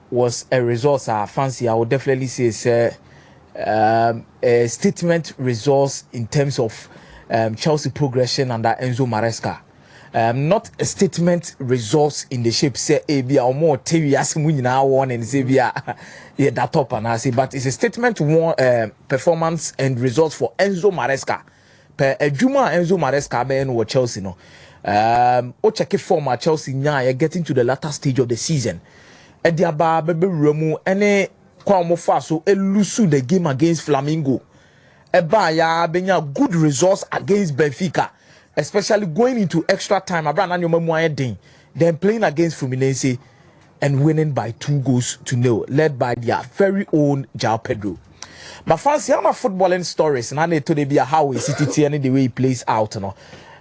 was a resource fancy. I would definitely say a statement resource in terms of Chelsea progression under Enzo Maresca. Not a statement resource in the shape say Abia or more TV as now one and say yeah that top and I say, but it's a statement one performance and results for Enzo Maresca. Per Juma Enzo Maresca ben or Chelsea no. O check it form at Chelsea now getting to the latter stage of the season. And the aba bebe remu any kwamo faso elusu the game against Flamengo. Eba ya benya good results against Benfica. Especially going into extra time, then playing against Fluminense and winning by 2-0, led by their very own Joao Pedro. But fancy, I'm a footballing stories, and I need to be how we see it and the way he plays out. You know,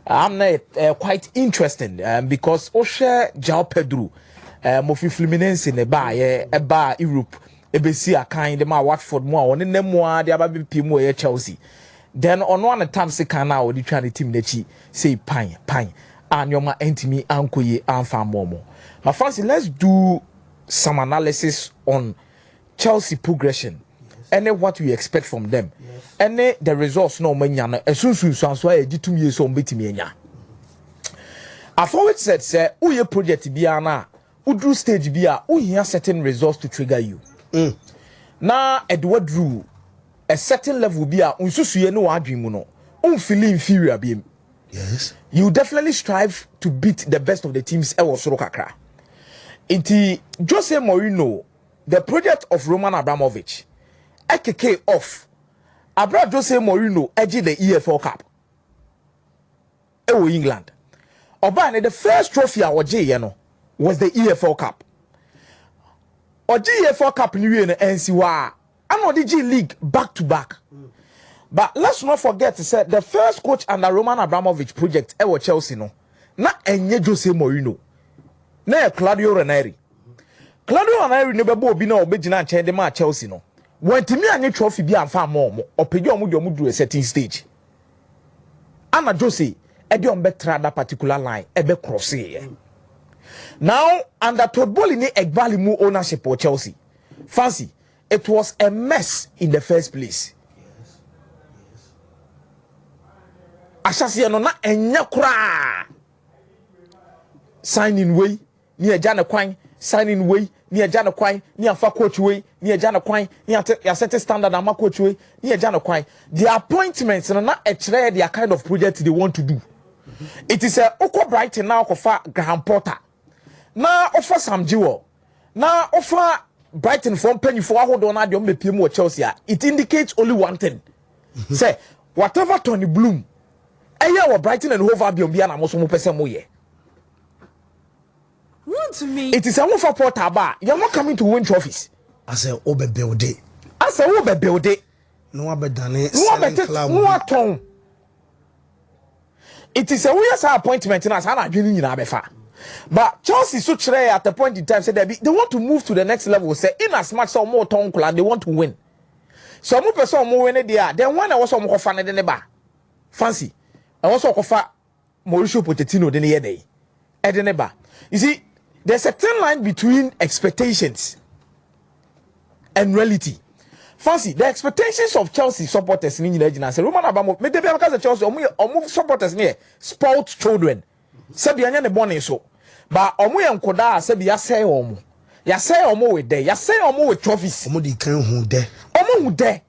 I'm quite interesting because Oshe Joao Pedro, Mofi Fluminense in a bar Europe, a kind of Watford more, and then the Ababi Pimo Chelsea. Then on one time se kana o di try the team nechi say pine and your ma entimi ankoye anfa momo. But fancy, let's do some analysis on Chelsea progression. Yes. And what we expect from them. Yes. And the results no manyana esunsun so e di 2 years on betimi enya. I've always said say uye project bia na udru stage bia uhia certain results to trigger you. Na Edward Drew a certain level be a unsusuye no adwin no feel inferior be. Yes, you definitely strive to beat the best of the teams e was kakra. Inti Jose Mourinho, the project of Roman Abramovich, ekeke off abra Jose Mourinho edge the EFL Cup ewo England oba the first trophy a oje no was the EFL Cup. Oje EFL Cup ni we no NC I'm the G League back to back. But let's not forget to say the first coach under Roman Abramovich project ever Chelsea no. Na enye Jose Mourinho. Na Claudio Ranieri. Claudio Ranieri ne bebo obi na obegina nchen de ma Chelsea no. Wantimi anye trophy bi amfa mo opedi omu do a certain stage. Ana Jose e de on betra that particular line e be cross here. Now under Todd Boehly ne egbali mu ownership of Chelsea. Fancy it was a mess in the first place. Yes. Ashasi no na enya kura. Signing way, ni eja na kwan, signing way, ni eja na kwan, ni afa coach way, ni eja na kwan, ni ya set standard ama coach way, ni eja na kwan. The appointments na ekire their kind of project they want to do. It is a Oko Brighton now offer Graham Potter. Na offer Sam Jiwo. Na offer Brighton from penny for hold on at your PM Chelsea. It indicates only one thing. Say, whatever Tony Bloom, or Brighton and Hove Abionbiana most more. To me, it is a one for Portaba. You're not coming to win trophies. I say, Obe build it. I say, Obe build it. No, Obe done it. No, Tom. It is a weird appointment in us. I'm not doing it. But Chelsea so try at the point in time said they want to move to the next level. Say in as much some more tongue and they want to win. So more person more when they are. Then when I was more fan than the bar. Fancy. I also offer Mauricio Pochettino than the day. At the bar. You see, there's a thin line between expectations and reality. Fancy the expectations of Chelsea supporters in the say Roman Abramovich maybe because the Chelsea or supporters near spoiled children. Sabi anya ne born so. But omo ye nkoda sabi ya say omo. Ya say omo we there. Ya say omo we trophies. Omo di kan hu there. Omo hu there.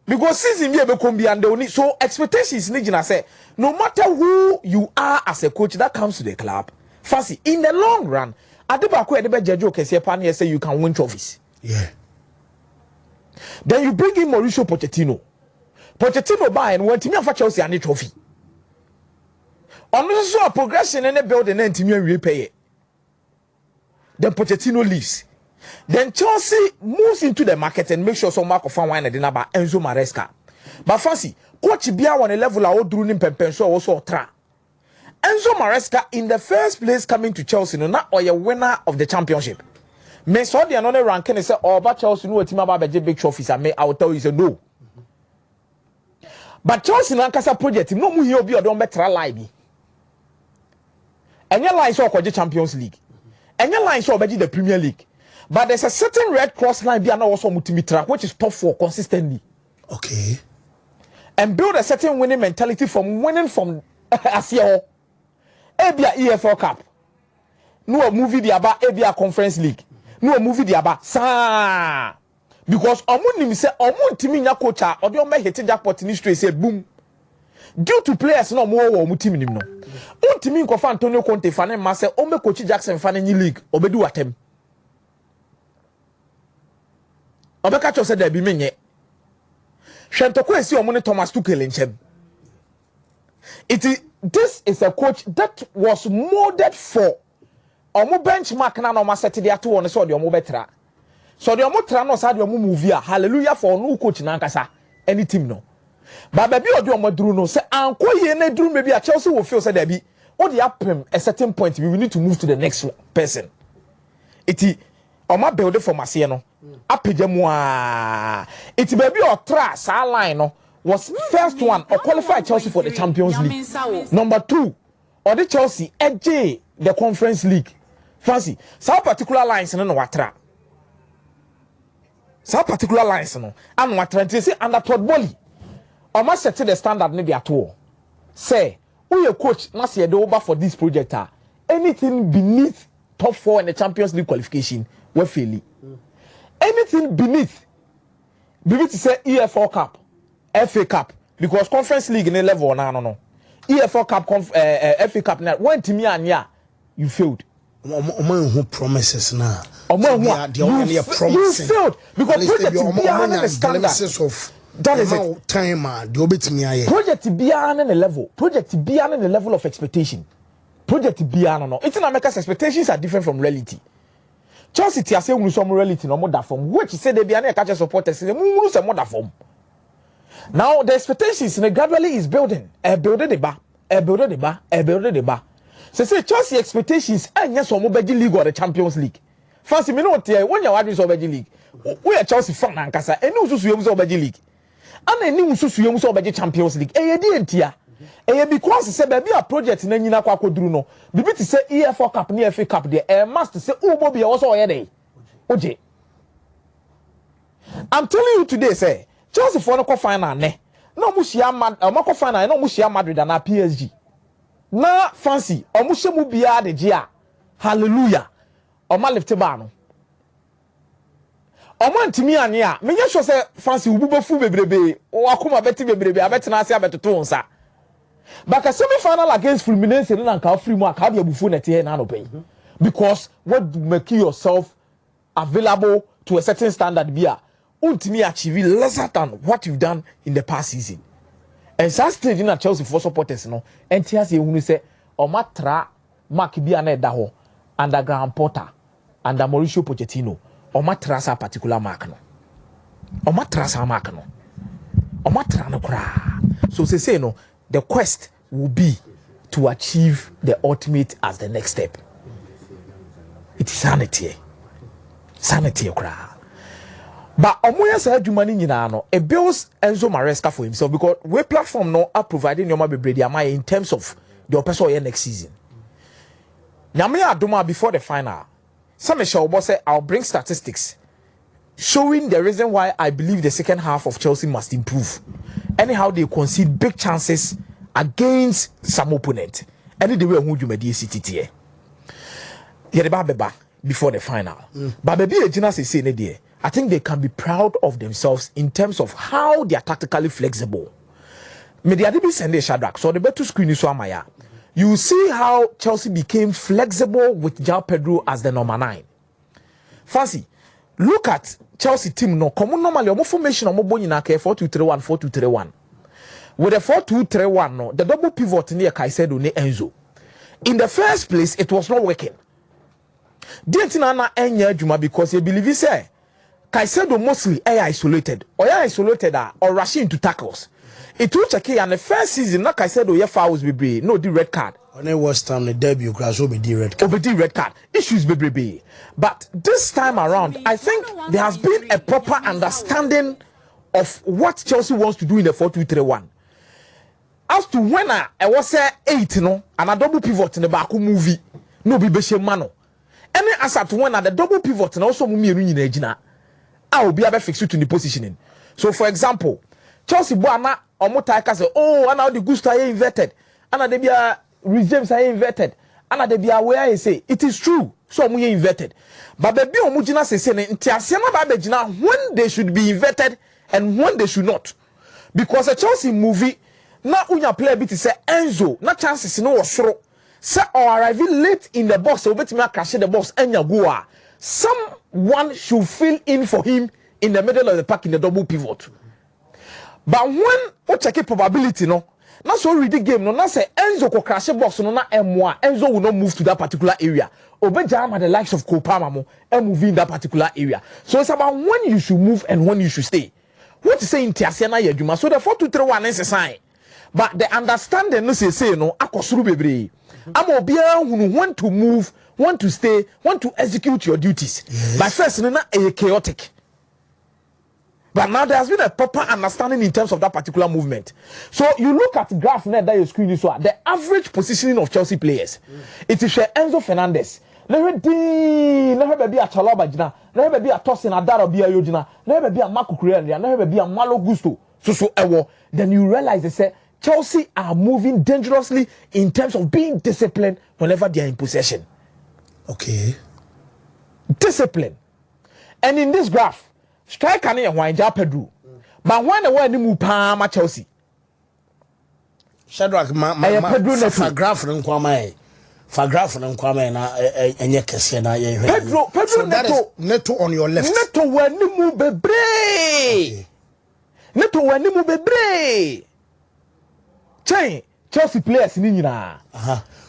Because season be come be and only so expectations ni gina say no matter who you are as a coach that comes to the club. Fancy in the long run, Adebako Edebe Jejo kese pa na say you can win trophies. Yeah. Then you bring in Mauricio Pochettino. Pochettino buy and when Timmy for Chelsea and trophy. On so progression in the building and Timmy repay it. Then Pochettino leaves. Then Chelsea moves into the market and makes sure some mark of fan wine and about Enzo Maresca. But fancy, coach Bia on a level I drew in Pempenso also tra. Enzo Maresca in the first place coming to Chelsea, no not or a winner of the championship. Me saw the another ranking and say, oh, but Chelsea no team about big trophies. I will tell you say no. But Chelsea Lancashire project, no mu here be or don't better lie. And your lie so called the Champions League. And your line so obedi the Premier League. But there's a certain Red Cross line be also multimeter, which is top 4 consistently. Okay. And build a certain winning mentality from winning from Asia. Ebia EFL Cup. No movie the aba Ebia Conference League. No movie the aba sa. Because omun say omun timi nya coach a odi o me hit jackpot ni straight say boom. Due to players no more wo mu team nim no. Untimi nkofa Antonio Conte fa ne ma say o me coach Jackson fa ne league obedu watem. Obeka cho say da bi menye. Hwentoko esi omo ne Thomas Tuchel nchem. This is a coach that was molded for omo benchmark na no ma set dey ato won so de omo betra. So the omo tra no sa de omo movie a hallelujah for no coach na nkasa any team no. But baby odi omo duru no say anko ye na duru maybe a Chelsea will feel say there be o dey apem a certain point we need to move to the next person. Iti omo build for Marseille no. Apejam wa. Iti baby o tra sa line no was first one or qualified Chelsea for the Champions League. Number 2 or the Chelsea edge the Conference League. Fancy some particular lines no watra. Some particular lines no and watra say under Todd Bowley. Almost set the standard maybe at all. Say, who your coach na say the over for this project anything beneath top 4 in the Champions League qualification we fail. Anything beneath to say EFL Cup, FA Cup because Conference League in a level no. EFL Cup FA Cup now when to me and you failed. Who promises now? You failed because project beyond the standard of that is it. Time project beyond the level. Project beyond the level of expectation. Project beyond no. It's in America's expectations are different from reality. Chelsea tia say we some reality no more that form. Which say they be an catch supporters say we some more that form. Now the expectations gradually is building. Building the bar. Say Chelsea expectations and yes, some Belgian league or the Champions League. Fancy me no tell when you are doing Belgian league. We are Chelsea fan and kasa. And no so you Belgian league. And any so you Belgian Champions League. Eh di entia. Eh because say baby a project na nyina kwa koduru no. Bibi ti say EFL Cup ni FA Cup there. Eh must say Ubo be also oye dey. Oje. I'm telling you today say Chelsea for no final ne. No mushia final no mushia Madrid na PSG. Na fancy omushe mu bia de gia. Hallelujah. Oma lift bar no. Oma ntimi ane a menye sure say fancy ububofu bebrebe o akoma beti bebrebe abetena ase abetoto nsa. But a semi-final against Fluminense and ka free mu aka de abufu na te na no pay. Because what make yourself available to a certain standard bia untimi achieve lesser than what you've done in the past season. And some stage in Chelsea for supporters no entias e hunu say o matra mark bia na da ho under Graham Potter and Mauricio Pochettino o matra sa particular mark no. O matra sa mark no. O matra no kra. So say no the quest will be to achieve the ultimate as the next step. It is sanity. Sanity kra. But omoya sa adwuma ni nyina no e builds Enzo Maresca for himself because we platform no are providing your bebredi amaya in terms of the person here next season. Nyame adoma before the final. Some shall say I'll bring statistics showing the reason why I believe the second half of Chelsea must improve. Anyhow they concede big chances against some opponent. Any the way who you made CTT. Beba before the final. But baby Ejina say ne there. I think they can be proud of themselves in terms of how they are tactically flexible. Mediadibi sende Shadrach, so the better screen is Amaya. You see how Chelsea became flexible with Joao Pedro as the number 9. Fancy, look at Chelsea team no. Common normally, omo formation omo bo nyina ke 4-2-3-1, 4-2-3-1. With the 4-2-3-1 no, the double pivot near Caicedo ne Enzo. In the first place, it was not working. Didn't na enya adwuma because you believe he say Caicedo mostly isolated or rushing into tackles. It will check and the first season na Caicedo ye fouls be no the red card. On a West Ham the debut class will be the red card. Obedi red card issues be. But this time around I think there has been a proper understanding of what Chelsea wants to do in the 4-2-3-1. As to when I was 8 no and a double pivot in the back movie no be beshe mano. any asset one at the double pivot and also mumi nyina gina I will be able fix it to the positioning. So for example, Chelsea Boana or Motaka say, oh, and now the Gusto are inverted, and they be a James are inverted, and they be aware I say it is true. So we inverted. But the Bio Mujina say Ntiasiana Babejina when they should be inverted and when they should not. Because a Chelsea movie now unya play bit say Enzo, na chances no osoro. Say or arriving late in the box, so bet me crash the box and go. Someone should fill in for him in the middle of the park in the double pivot. But when we check probability no, na so read the game no, na say Enzo ko crash the box no na M1, Enzo will not move to that particular area. Obejama the likes of Kopama mo and move in that particular area. So it's about when you should move and when you should stay. What you say in Tiasiana Yajuma? So the 4-2-3-1 is a sign. But the understanding no say no akosuru bebre. Amo bia who want to move, want to stay, want to execute your duties. Yes. But first no na chaotic. But now there has been a proper understanding in terms of that particular movement. So you look at graph net that your screen is so the average positioning of Chelsea players. It is Enzo Fernandez. Never be a Chaloba Jina, never be a Tosin Adaro be a Yojina, never be a Marco Cucurella, never be a Malo Gusto. Then you realize they say Chelsea are moving dangerously in terms of being disciplined whenever they are in possession. Okay. Discipline. And in this graph, striker near Joao Pedro. But when the one move Palma Chelsea. Shadrach Pedro graph and Kwame. Fagraph and Kwame and Yakes and Pedro so Neto on your left. Neto when you move bebre. Neto when you move bebre. Chelsea players in India.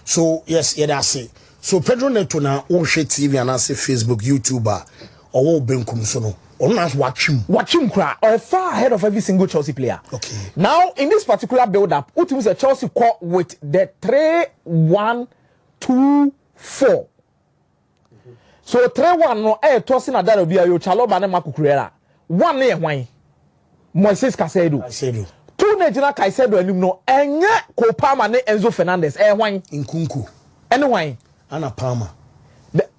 So yes, yeah, that's it. So Pedro Neto now all shit TV and I say Facebook, YouTuber, or all Benkum Sono. Or not watch him cry or far ahead of every single Chelsea player. Okay. Now in this particular build up, what was a Chelsea caught with the 3-1-2-4. So 3-1 no tossing at that will be a Chaloba and Marco Cucurella. 1 near wine. Moises Caicedo. 2 Nejina Caicedo and no Enya Kopama ne Enzo Fernandez. Wine. Nkunku. And wine. Anna Palmer.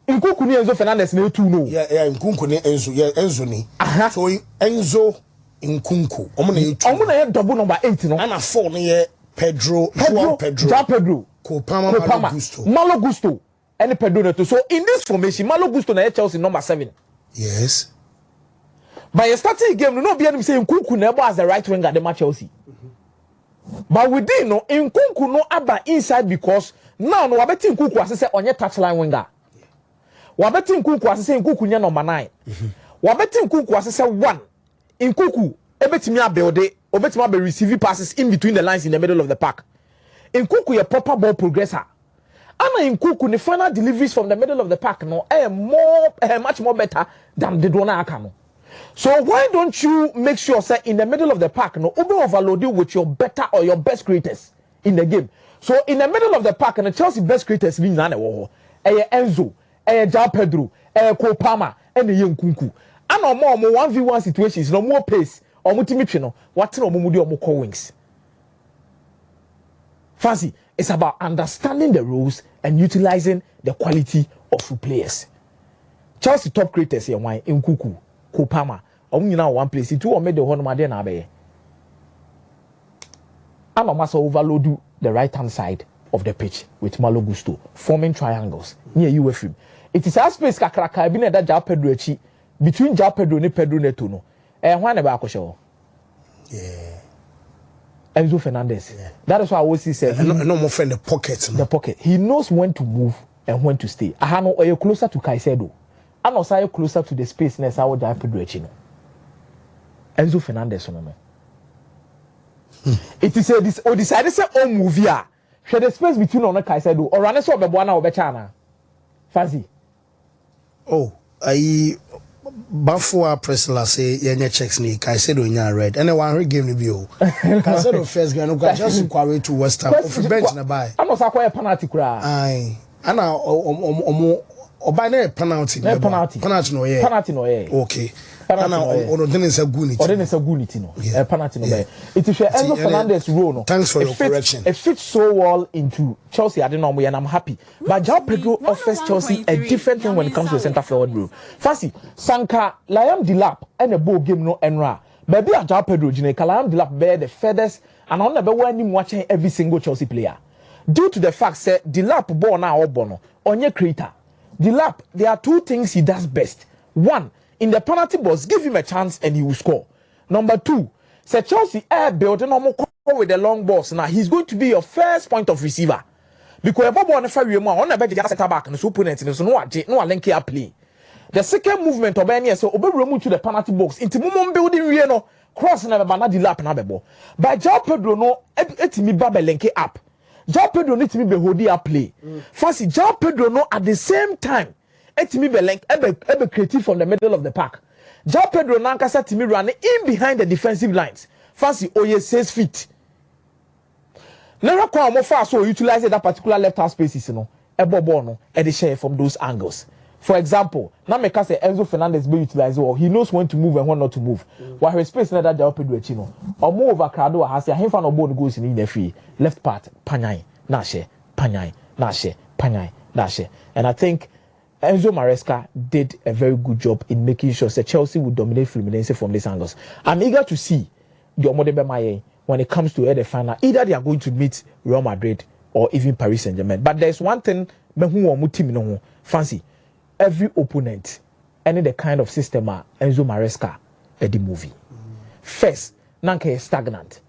Nkunku ni Enzo Fernandez ne 2 no. Yeah, Nkunku ni Enzo. Yeah, Enzo ni. So Enzo Nkunku. Omo na double number 8 no. Anna 4 ni Pedro. Joao Pedro. Kopama. Malo Gusto. And Pedro Neto. So in this formation, Malo Gusto na Chelsea number 7. Yes. By a starting game, no be say Nkunku never as the right winger the match Chelsea. But we didn't know Nkunku no aba inside because now no wabeti Nkunku as say onye touchline winger. Wabeti Nkunku as say Nkunku nya number 9. Wabeti Nkunku as say 1. Nkunku ebetimi abuild obetimi abe receive passes in between the lines in the middle of the park. Nkunku a proper ball progressor. And Nkunku the final deliveries from the middle of the park no much more better than the Dona Akano. So why don't you make sure say in the middle of the park no overload you with your better or your best creators in the game. So in the middle of the park and the Chelsea best creators ni na wo Enzo, Joao Pedro, Kopama and the Nkunku. And no more 1v1 situations no more pace or multimitri no what no more do more wings. Fancy, it's about understanding the rules and utilizing the quality of players. Chelsea top creators here why Nkunku, Kopama, now one place. Two or made the one made na be. And must overload the right hand side of the pitch with Malo Gusto, forming triangles near UFM. It is a space kakraka been that Joao Pedro echi between Joao Pedro and Pedro Neto no. When about show? Yeah. Enzo Fernandez. Yeah. That is why I always said no more friend the pocket. The pocket. He knows when to move and when to stay. I know you're closer to Caicedo. And also you're closer to the space next hour Joao Pedro echi no. Enzo Fernandez no. It is this or decided say oh movie share the space between on Caicedo or run so be boa na obechana Fancy. Oh, I before Presla say yenye checks ni Caicedo nya red. And one game ni bi o. Caicedo first game no just query to West Ham. Of bench na buy. I no say kwaya penalty kura. Ai. Ana Oba na penalty. Penalty no yeah. Penalty no yeah. Okay. Ana ono didn't say good. Or didn't say good no. Penalty no. It is Enzo Fernandez role no. Thanks for your correction. It fits so well into Chelsea. I don't know, and I'm happy. But Joao Pedro offers Chelsea a different thing when it comes to the centre forward role. Fancy Sanka, Liam Delap, and a ball game no enra. Baby Joao Pedro, Liam Delap bear the feathers, and on the when him watching every single Chelsea player. Due to the fact that Delap ball now or bono on your creator. Delap, there are two things he does best. One, in the penalty box, give him a chance and he will score. Number two, say Chelsea air building no more with the long balls. Now he's going to be your first point of receiver. Because Bobo on the fire on the bench set back and the opponent so no link here play. The second movement of any so obe remove to the penalty box into mum building we no cross never banana Delap na bebo. By Joao Pedro no etimi ba link up. Joao Pedro need to be holding up play. Fancy Joao Pedro no at the same time. Etimi be link ebe creative from the middle of the park. Joao Pedro nankasa timi run in behind the defensive lines. Fancy oye 6 feet. Never come more fast so utilize that particular left hand spaces no. Ebo ball no e dey share from those angles. For example, now me say Enzo Fernandez be utilized well. He knows when to move and when not to move. While his space na that Joao Pedro chino. Or move over crowd has him fan no ball goes in the free left part panyai na she panyai na she panyai na she. And I think Enzo Maresca did a very good job in making sure that Chelsea would dominate Fluminense from these angles. I'm eager to see the Omodebe when it comes to the final. Either they are going to meet Real Madrid or even Paris Saint-Germain. But there's one thing, fancy. Every opponent, any the kind of system Enzo Maresca at the movie. First, nanke is stagnant.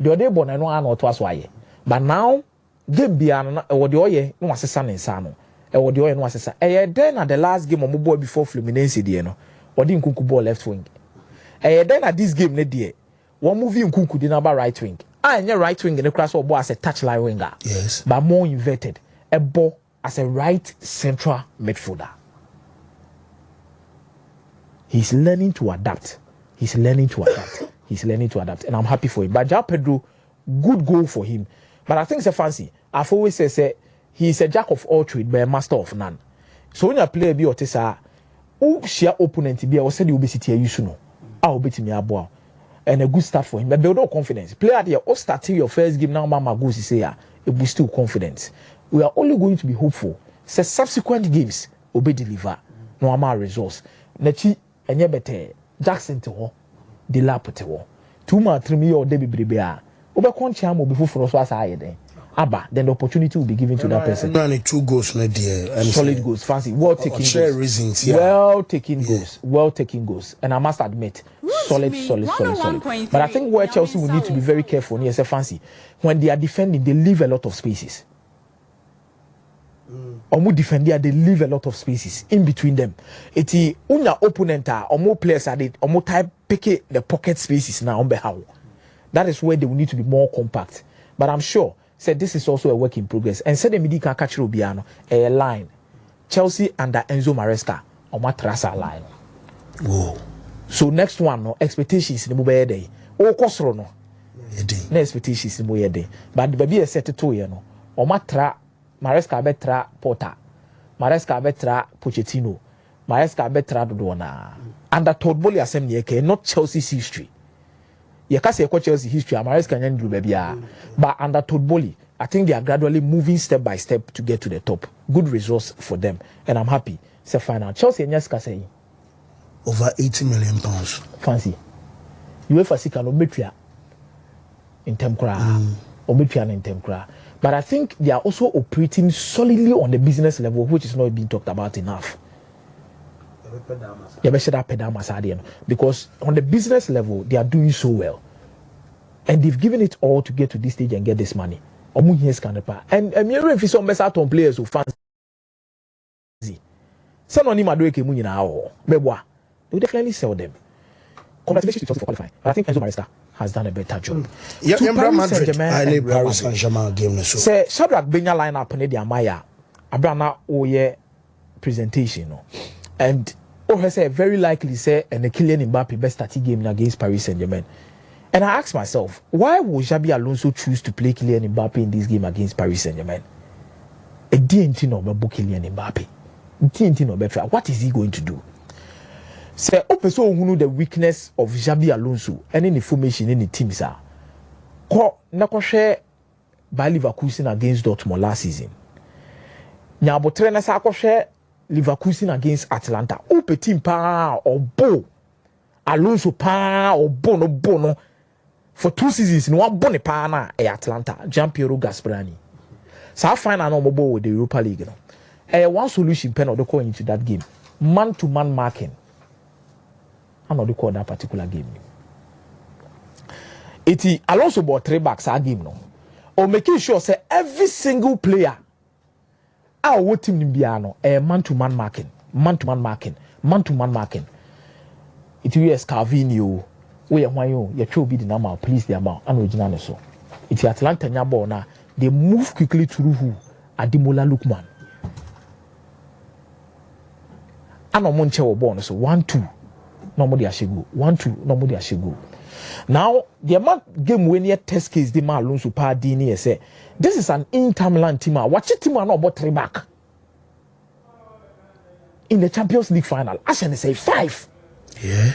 The other one I know I was why. But now, game beyond what the oye no assassin in Sano. What the oye no assassin. Then at the last game of boy before Fluminense, no, or didn't Kunku ball left wing. Then at this game, ne one movie in Kunku did about right wing. And your right wing in the class of boy as a touchline winger. Yes. But more inverted. A ball as a right central midfielder. He's learning to adapt. He's learning to adapt. And I'm happy for him. But Joao Pedro, good goal for him. But I think it's a fancy. I've always said he's a jack of all trades, but a master of none. So when you play be otisa, who share opponent be, I said you be sitting you should know. I'll beat me a and a good start for him. But build up confidence. Player there, all starting your first game now, Mama goes to say, it will still confidence. We are only going to be hopeful. Say subsequent games will be deliver. No more results. Nechi. Enye bete Jackson te ho Delap te ho 2 ma 3 million or debi bribia obe koncha mo be fufuro so asa ayede aba then the opportunity will be given to that person. Only 2 goals na there solid goals fancy well taken goals reasons, yeah. well taken goals and I must admit solid. But I think where Chelsea will need to be very careful near say fancy when they are defending they leave a lot of spaces. Omu defender they leave a lot of spaces in between them. Iti unya opponent omu players are they omu type pick the pocket spaces now on behalf. That is where they will need to be more compact. But I'm sure said this is also a work in progress. And said the midi can catch Rubiano a line. Chelsea under Enzo Maresca omu trasa line. Whoa. So next one no expectations in the mobile day. O kosro no. No expectations in the mobile day. But the baby is set to 2 year no. Omu tra Maresca betra Porta, Maresca betra Pochettino, Maresca betra Dodona. Under Todd Bowley assembly, not Chelsea's history. You can't say Chelsea history, Maresca and do baby. But under Todd Bowley, I think they are gradually moving step by step to get to the top. Good results for them, and I'm happy. It's a final. Chelsea and Yaska say over 80 million pounds. Fancy. UEFA Sika no metria in Temkra. Ometria in Temkra. But I think they are also operating solidly on the business level, which is not being talked about enough. Because on the business level, they are doing so well. And they've given it all to get to this stage and get this money. And if some mess on players who fancy. Some of them are doing money now. They will definitely sell them. Congratulations to Chelsea for qualifying. I think Enzo Maresca has done a better job. Paris Saint-Germain game so. Say Shadrack Benya line up ne dia Maya. Abrana oye presentation no. And say very likely say and Kylian Mbappe best start game against Paris Saint-Germain. And I asked myself, why would Xabi Alonso choose to play Kylian Mbappe in this game against Paris Saint-Germain? A DNT no Kylian Mbappe. Tintin or better. What is he going to do? Say, Opeso who know the weakness of Xabi Alonso, any information in the teams are. Ko share by Leverkusen against Dortmund last season. Nyabo trainer sa share Leverkusen against Atlanta. Ope team pa or bo Alonso pa or bono for 2 seasons in one bonne pa na Atlanta. Gianpiero Gasperani. So I find an omobo with the Europa League. One solution pen or the call into that game. Man-to-man marking. I'm not the call that particular game. It Alonso bought 3 backs a game no. Or making sure say every single player our team in Biano man-to-man marking. Man-to-man marking. Man-to-man marking. It is Calvinio. We are why you should be the number, please the amount. And original so. It's Atlanta Nyabo now. They move quickly through who? Ademola Lookman. And on Monche born so 1-2. Nobody has go. 1-2. Nobody has go. Now the amount game when you test case the man Alonso Pardini say this is an Inter Milan team. Watch it team not about 3 back in the Champions League final. I should say 5. Yeah.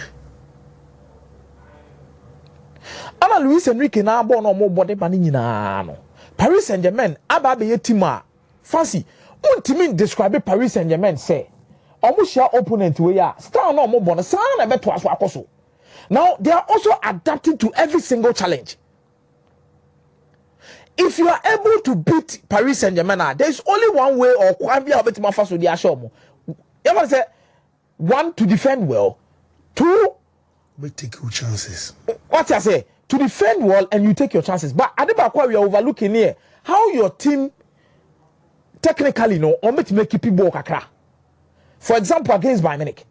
Ana Luis Enrique na born no more body bani no. Paris Saint-Germain ababe team a fancy untimi describe Paris Saint-Germain say almost your opponent we are star no more born san na beto aso akoso. Now they are also adapting to every single challenge. If you are able to beat Paris Saint-Germain, there is only one way or kwambia obetima faso di ashomo. You say 1 to defend well, 2 we take your chances. What I say? To defend well and you take your chances. But Adebakwa, we are overlooking here how your team technically or make keep ball kakra. For example, against Bayern Munich.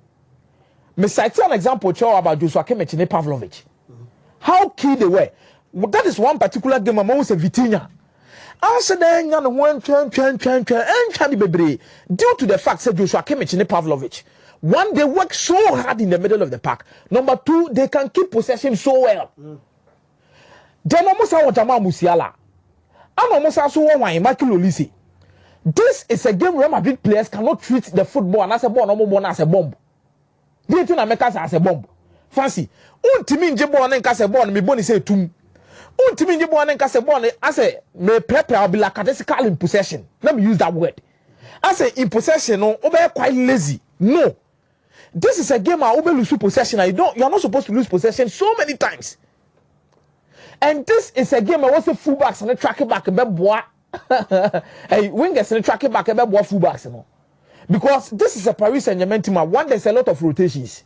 Me cite an example about Joshua Kimmich and Pavlovic. How key they were. That is one particular game among us Vitinha. Answer then one due to the fact that Joshua Kimmich and Pavlovic. 1, they work so hard in the middle of the park. Number 2, they can keep possession so well. Then almost our Jamal Musiala. And almost also one Michael Olise. This is a game where Madrid players cannot treat the football and as a ball, no more as a bomb. They think America as a bomb. Fancy. Untimi njebo ane nkase ball me boni say tum. Untimi njebo ane nkase ball as a me prepare be lackadaisical in possession. Let me use that word. As a in possession no obe quite lazy. No. This is a game where you lose possession. You're not supposed to lose possession so many times. And this is a game where what's the fullbacks and the tracking back and boy. Hey, wingers and the tracking back and boy fullbacks, you know. Because this is a Paris Saint-Germain team. 1, there's a lot of rotations.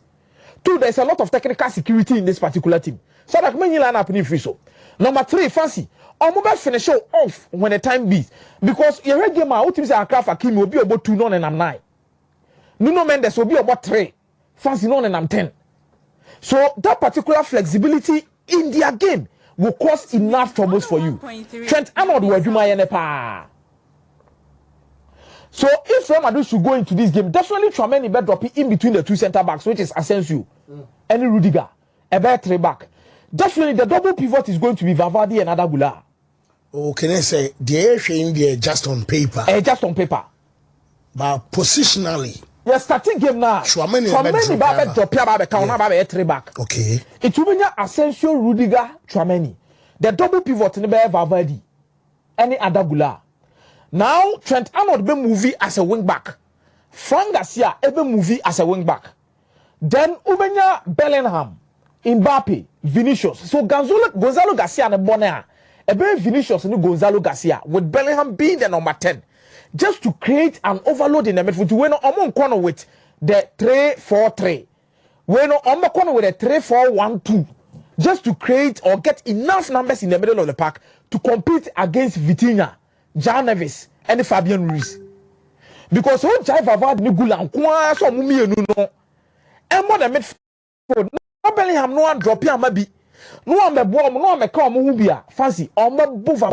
2, there's a lot of technical security in this particular team. So that many line up in free so. Number 3, fancy. Or mobile finish show off when the time beats. Because your game out teams are craft Akim will be about 2 9 and I'm 9. Nuno Mendes will be about 3. Fancy 9 and I'm 10. So that particular flexibility in their game will cause enough troubles for you. Trent Arnold will do my NEPA. So if Real Madrid should go into this game, definitely Tchouaméni better drop in between the 2 center backs, which is Asensio and Rudiger, a better 3 back. Definitely the double pivot is going to be Valverde and Adagula. Oh, can I say they're in there just on paper? Just on paper. But positionally. Yes, starting game now. Tchouaméni better drop here, 3 back. Okay. It will be Asensio, Rudiger, Tchouaméni. The double pivot in the Valverde and Adagula. Now Trent Arnold be movie as a wing back. Frank Garcia be movie as a wing back. Then Ubenya Bellingham, Mbappe, Vinicius. So Gonzalo Garcia and Bonner. Ebe Vinicius and Gonzalo Garcia with Bellingham being the number 10. Just to create an overload in the midfield. We no on corner with the 3-4-3. We no on corner with the 3-4-1-2. Just to create or get enough numbers in the middle of the park to compete against Vitinha, Jan Neves, and Fabian Ruiz. Because who Jai Vavad Nigulan, Kwa, so Mumi, no, and more than midfield. No Bellingham, no one drop here, maybe. No one be bomb, no one be come, Mubia, fancy, or my bova,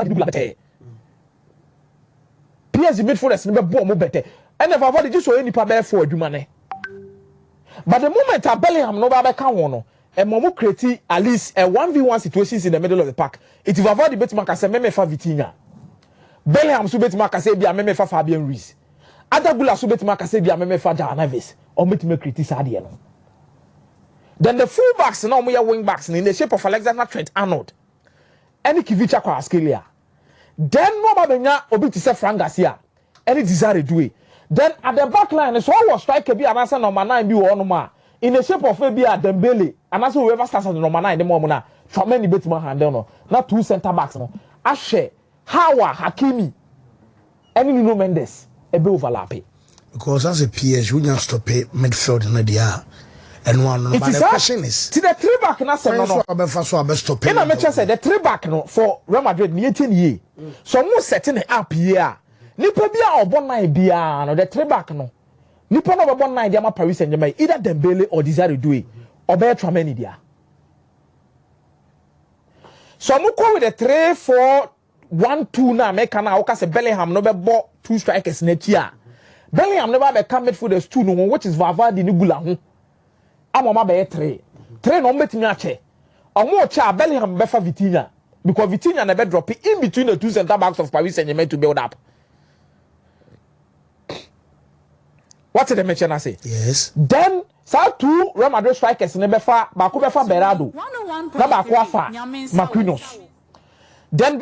PSG midfielders never bomb better. And if I've just show any paper for you, money. But the moment I Bellingham, no baby can one. And Momo create at least a 1v1 situations in the middle of the park. It will avoid the bet mark as a meme for Vitinha. Bellingham so bet mark as a meme for Fabian Ruiz. Other Gula Subet Macase be a meme for Janavis, or make me criticize the no. Then the full backs and all my wing backs in the shape of Alexander Trent Arnold. Any Kivicha Kwaskelia. Then no Babenya Obi to say Frank Garcia. Any desire do it. Then at the back line, it's always strike be an answer number 9 be one more. In the shape of maybe a Dembele, and also whoever starts at the number 9 the moment. From many bits my hand no. Not 2 center backs no. Ashe, Hawa, Hakimi, any Nuno Mendes, a bit overlapping. Because as a PS, we have to pay midfield in the year. And one of the question is to the 3 back na say no no I make say the 3 back no for Real Madrid ni 18 year so mo setting up here nipa bia obon 9 bia no the 3 back no nipa no obon 9 dia ma Paris Saint-Germain either Dembele or Desire Doué or be Tchouameni dia so mo go with the 3-4-1-2 na make na o ka say Bellingham no be bo 2 strikers na tia Bellingham never be come midfielders 2 no which is Valverde ni Gula ho Amama be 3 no metimi ache omo cha Bellingham be fa Vitinha because Vitinha na be drop in between the 2 center backs of Paris Saint-Germain to build up. What did the mention I say? Yes. Then sa 2 Real Madrid strikers ne be fa ba ko be fa Berardo na ba ko afa Marquinhos. Then